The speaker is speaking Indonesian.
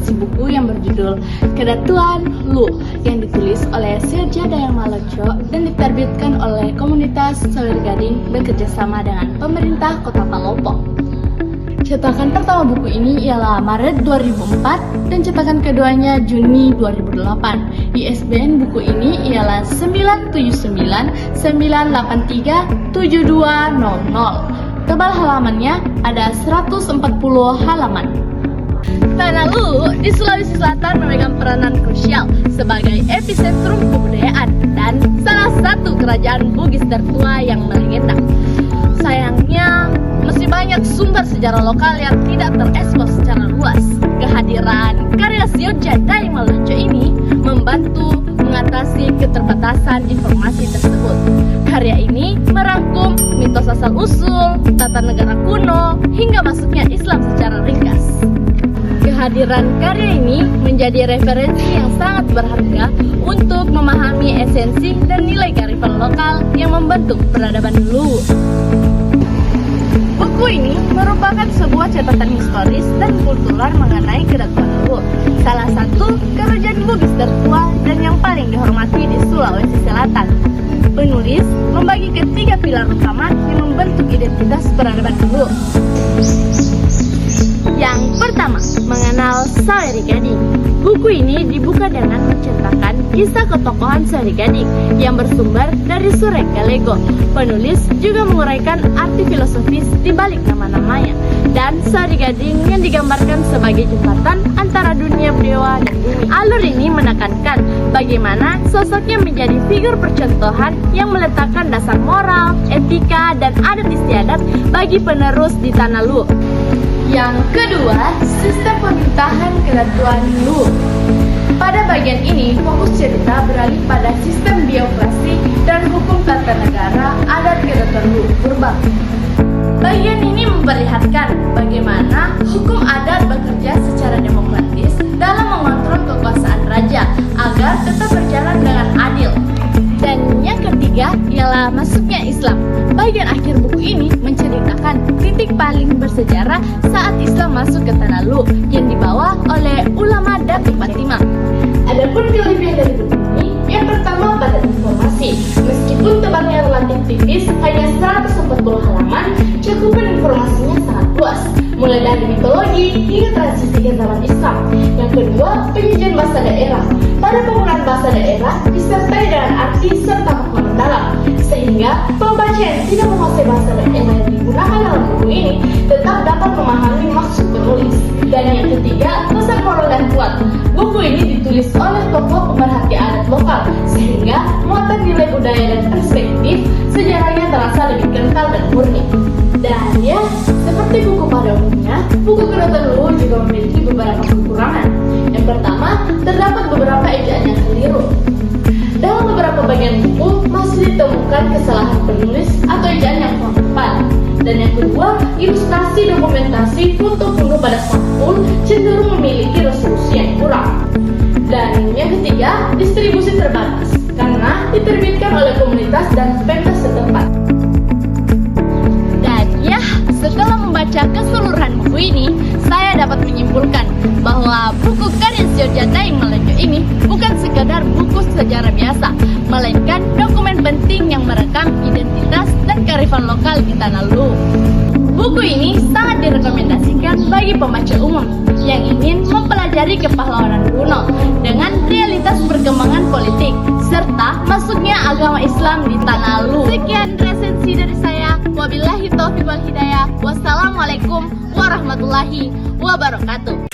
resensi buku yang berjudul Kedatuan Lu yang ditulis oleh Sirja Dayang Maloco dan diterbitkan oleh komunitas Sawer Gading bekerjasama dengan pemerintah Kota Palopo. Cetakan pertama buku ini ialah Maret 2004 dan cetakan keduanya Juni 2008. ISBN buku ini ialah 979-983-7200. Tebal halamannya ada 140 halaman. Tanah Lu di Sulawesi Selatan memegang peranan krusial sebagai epicentrum kebudayaan dan salah satu kerajaan Bugis tertua yang melegenda. Sayangnya, masih banyak sumber sejarah lokal yang tidak terekspos secara luas. Kehadiran karya Sirja Dayang Maloco ini membantu mengatasi keterbatasan informasi tersebut. Karya ini merangkum mitos asal-usul, tata negara kuno, hingga masuknya Islam secara ringkas. Kehadiran karya ini menjadi referensi yang sangat berharga untuk memahami esensi dan nilai kearifan lokal yang membentuk peradaban Lu. Buku ini merupakan sebuah catatan historis dan kultural mengenai Kedatuan Lu, salah satu kerajaan Bugis tertua dan yang paling dihormati di Sulawesi Selatan. Penulis membagi ketiga pilar utama yang membentuk identitas peradaban Lu. Yang pertama, mengenal Sawer Gading. Buku ini dibuka dengan menceritakan kisah ketokohan Sawer Gading yang bersumber dari Surek Galego. Penulis juga menguraikan arti filosofis di balik nama-namanya dan Sawer Gading yang digambarkan sebagai jembatan antara dunia dewa dan bumi. Alur ini menekankan bagaimana sosoknya menjadi figur percontohan yang meletakkan dasar moral, etika, dan adat istiadat bagi penerus di Tanah Lu. Yang kedua, sistem pemerintahan Kedatuan Lu. Pada bagian ini, fokus cerita beralih pada sistem birokrasi dan hukum tata negara adat Kedatuan Lu purba. Bagian ini memperlihatkan bagaimana hukum adat bekerja secara demokratis dalam mengontrol kekuasaan raja agar tetap berjalan dengan adil. Dan yang ketiga ialah masuknya Islam. Bagian akhir buku ini menceritakan titik paling bersejarah saat Islam masuk ke Tanah Lu yang dibawa oleh ulama Datuk Fatimah. Adapun kelebihan dari buku ini, yang pertama pada informasi. Meskipun tebalnya relatif tipis, hanya 140 halaman, cakupan informasinya sangat luas, mulai dari mitologi hingga transisi ke zaman Islam. Yang kedua, penyajian bahasa daerah. Pada penggunaan bahasa daerah disertai dengan arti serta makna mendalam, sehingga pembaca yang tidak menguasai bahasa daerah yang digunakan dalam buku ini tetap dapat memahami maksud penulis. Dan yang ketiga, pesan moral yang kuat. Buku ini ditulis oleh tokoh pemerhati adat lokal, sehingga muatan nilai budaya dan perspektif sejarahnya terasa lebih kental dan murni. Dan ya, seperti buku pada umumnya, buku Kedatuan Lu juga memiliki beberapa kekurangan. Yang pertama, terdapat beberapa ejaan yang keliru. Dalam beberapa bagian buku masih ditemukan kesalahan penulis atau ejaan yang kurang tepat. Dan yang kedua, ilustrasi dokumentasi foto kuno pada sampul cenderung memiliki resolusi yang kurang. Dan yang ketiga, distribusi terbatas karena diterbitkan oleh komunitas dan Pemda setempat. Dan ya, setelah membaca keseluruhan buku ini, saya dapat menyimpulkan bahwa buku karya Sirja Dayang Maloco ini bukan sekadar buku sejarah biasa, melainkan dokumen penting yang merekam identitas dan kearifan lokal di Tanah Lu. Buku ini sangat direkomendasikan bagi pembaca umum yang ingin mempelajari kepahlawanan kuno dengan realitas perkembangan politik serta masuknya agama Islam di Tanah Lu. Sekian resensi dari saya. Wabillahi taufiq wal hidayah. Wassalamualaikum warahmatullahi wabarakatuh.